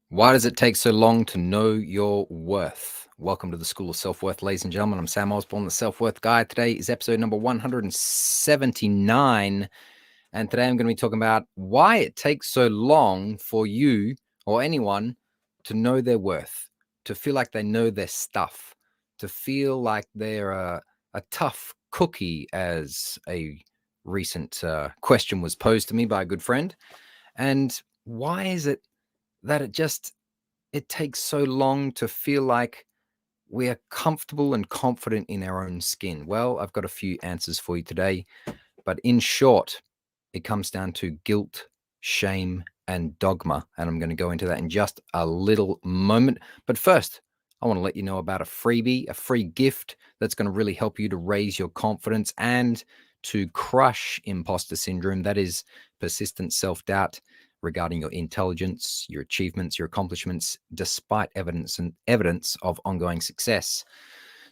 Why does it take so long to know your worth? Welcome to the School of Self-Worth, ladies and gentlemen. I'm Sam Osborne, the Self-Worth Guy. Today is episode number 179. And today I'm going to be talking about why it takes so long for you or anyone to know their worth, to feel like they know their stuff, to feel like they're a tough cookie, as a recent question was posed to me by a good friend. And why is it that it takes so long to feel like we are comfortable and confident in our own skin? Well, I've got a few answers for you today, but in short, it comes down to guilt, shame, and dogma. And I'm going to go into that in just a little moment. But first, I want to let you know about a freebie, a free gift that's going to really help you to raise your confidence and to crush imposter syndrome. That is persistent self-doubt regarding your intelligence, your achievements, your accomplishments, despite evidence of ongoing success.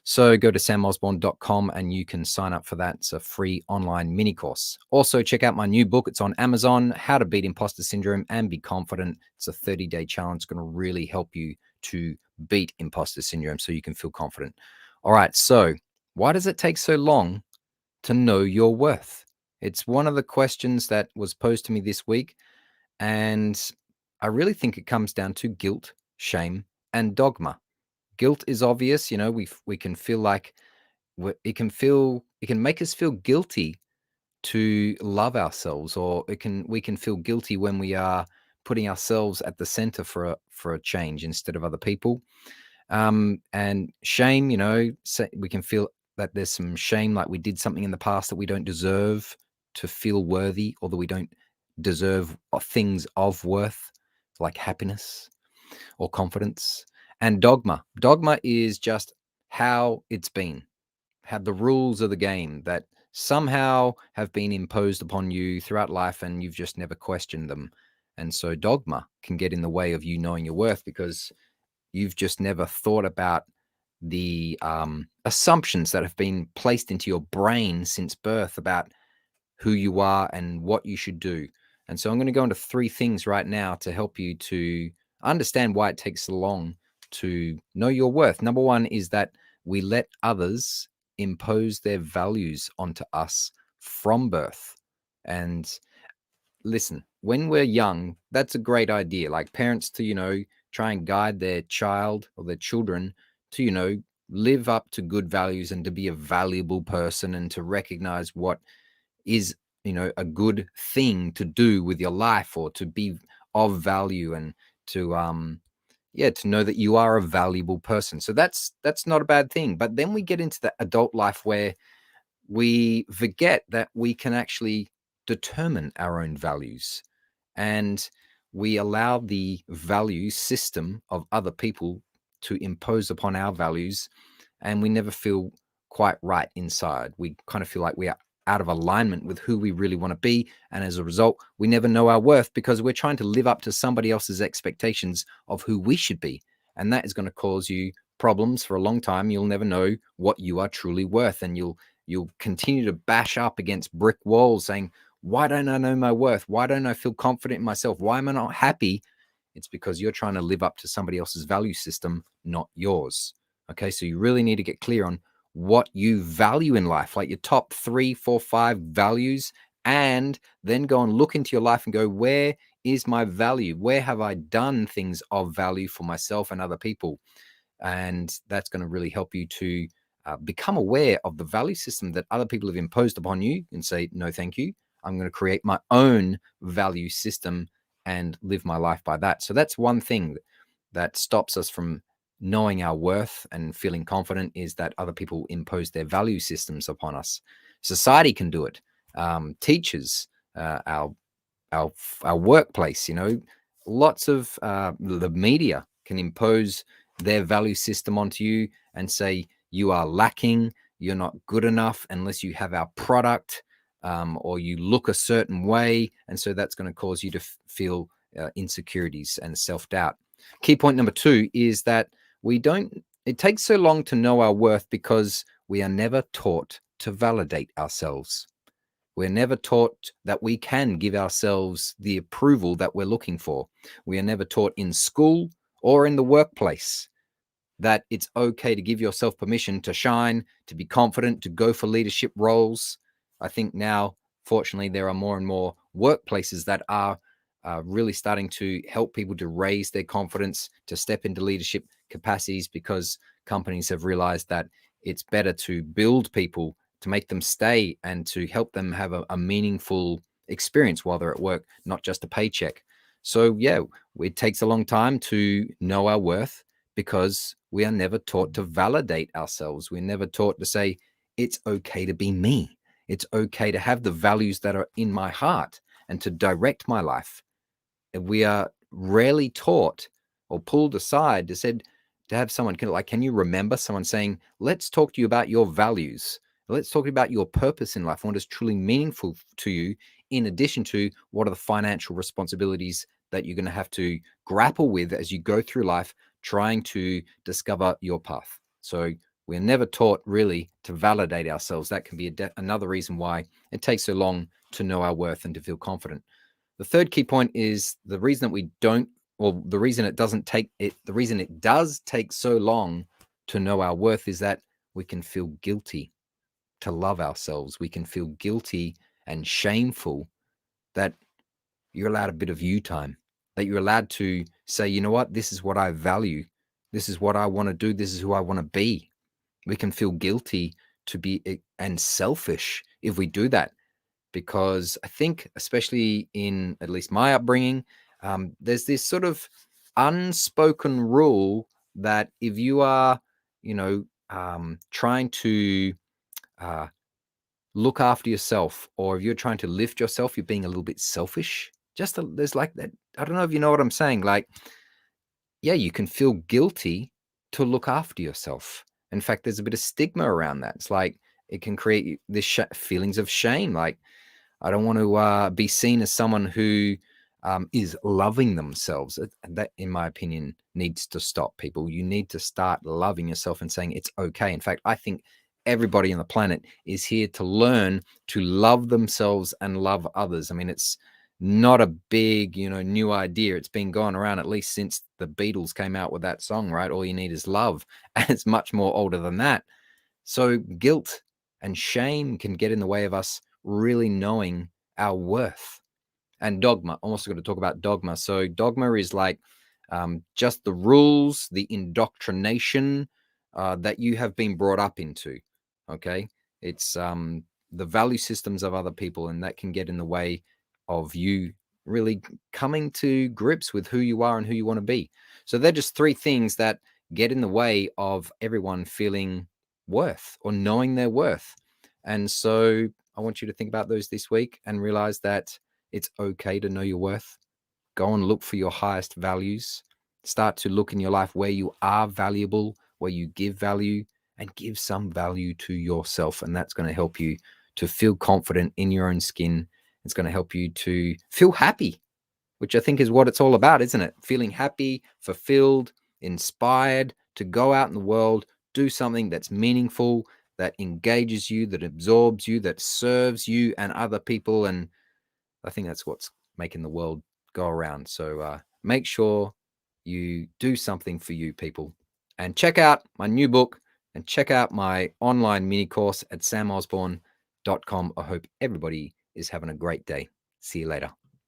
So go to samosborne.com and you can sign up for that. It's a free online mini course. Also, check out my new book. It's on Amazon, How to Beat Imposter Syndrome and Be Confident. It's a 30-day challenge. It's going to really help you to beat imposter syndrome so you can feel confident. All right. So why does it take so long to know your worth? It's one of the questions that was posed to me this week. And I really think it comes down to guilt, shame, and dogma. Guilt is obvious. We can feel like it can make us feel guilty to love ourselves, or we can feel guilty when we are putting ourselves at the center for a change instead of other people. And shame, we can feel that there's some shame, like we did something in the past that we don't deserve to feel worthy, or that we don't deserve things of worth, like happiness or confidence. And dogma is just how it's been, have the rules of the game that somehow have been imposed upon you throughout life, and you've just never questioned them. And so dogma can get in the way of you knowing your worth, because you've just never thought about the assumptions that have been placed into your brain since birth about who you are and what you should do. And so I'm going to go into three things right now to help you to understand why it takes so long to know your worth. Number one is that we let others impose their values onto us from birth. And listen, when we're young, that's a great idea. Like parents to, try and guide their child or their children to, live up to good values and to be a valuable person, and to recognize what is, a good thing to do with your life, or to be of value, and to to know that you are a valuable person. So that's not a bad thing. But then we get into the adult life where we forget that we can actually determine our own values, and we allow the value system of other people to impose upon our values, and we never feel quite right inside. We kind of feel like we are out of alignment with who we really want to be, and as a result, we never know our worth, because we're trying to live up to somebody else's expectations of who we should be. And that is going to cause you problems for a long time. You'll never know what you are truly worth, and you'll continue to bash up against brick walls saying, why don't I know my worth? Why don't I feel confident in myself? Why am I not happy? It's because you're trying to live up to somebody else's value system, not yours. Okay, so you really need to get clear on what you value in life, like your top 3, 4, 5 values, and then go and look into your life and go, where is my value? Where have I done things of value for myself and other people? And that's going to really help you to become aware of the value system that other people have imposed upon you, and say, no, thank you. I'm going to create my own value system and live my life by that. So that's one thing that stops us from knowing our worth and feeling confident, is that other people impose their value systems upon us. Society can do it. Teachers, our workplace, lots of the media can impose their value system onto you and say you are lacking, you're not good enough unless you have our product, or you look a certain way. And so that's going to cause you to feel insecurities and self-doubt. Key point number 2 is that it takes so long to know our worth because we are never taught to validate ourselves. We're never taught that we can give ourselves the approval that we're looking for. We are never taught in school or in the workplace that it's okay to give yourself permission to shine, to be confident, to go for leadership roles. I think now, fortunately, there are more and more workplaces that are really starting to help people to raise their confidence, to step into leadership capacities, because companies have realized that it's better to build people, to make them stay, and to help them have a meaningful experience while they're at work, not just a paycheck. So, yeah, it takes a long time to know our worth, because we are never taught to validate ourselves. We're never taught to say, it's okay to be me. It's okay to have the values that are in my heart and to direct my life. And we are rarely taught or pulled aside to have someone, can you remember someone saying, let's talk to you about your values. Let's talk about your purpose in life, what is truly meaningful to you, in addition to what are the financial responsibilities that you're going to have to grapple with as you go through life, trying to discover your path. So we're never taught really to validate ourselves. That can be another reason why it takes so long to know our worth and to feel confident. The third key point is the reason that we don't, or the reason it doesn't take it, the reason it does take so long to know our worth is that we can feel guilty to love ourselves. We can feel guilty and shameful that you're allowed a bit of you time, that you're allowed to say, you know what, this is what I value. This is what I want to do. This is who I want to be. We can feel guilty to be and selfish if we do that, because I think, especially in at least my upbringing, there's this sort of unspoken rule that if you are, trying to uh, look after yourself, or if you're trying to lift yourself, you're being a little bit selfish. There's like that. I don't know if you know what I'm saying. Like, yeah, you can feel guilty to look after yourself. In fact, there's a bit of stigma around that. It's like it can create this feelings of shame. Like, I don't want to be seen as someone who is loving themselves. That, in my opinion, needs to stop. People, you need to start loving yourself and saying it's okay. In fact, I think everybody on the planet is here to learn to love themselves and love others. I mean, it's not a big, new idea. It's been going around at least since the Beatles came out with that song, right? All you need is love. And it's much more older than that. So guilt and shame can get in the way of us really knowing our worth. And dogma. I'm also going to talk about dogma. So dogma is like just the rules, the indoctrination that you have been brought up into. Okay, it's the value systems of other people, and that can get in the way of you really coming to grips with who you are and who you want to be. So they're just three things that get in the way of everyone feeling worth or knowing their worth. And so I want you to think about those this week and realize that it's okay to know your worth. Go and look for your highest values. Start to look in your life where you are valuable, where you give value, and give some value to yourself. And that's going to help you to feel confident in your own skin. It's going to help you to feel happy, which I think is what it's all about, isn't it? Feeling happy, fulfilled, inspired to go out in the world, do something that's meaningful, that engages you, that absorbs you, that serves you and other people. And I think that's what's making the world go around. So make sure you do something for you, people. And check out my new book and check out my online mini course at samosborne.com. I hope everybody is having a great day. See you later.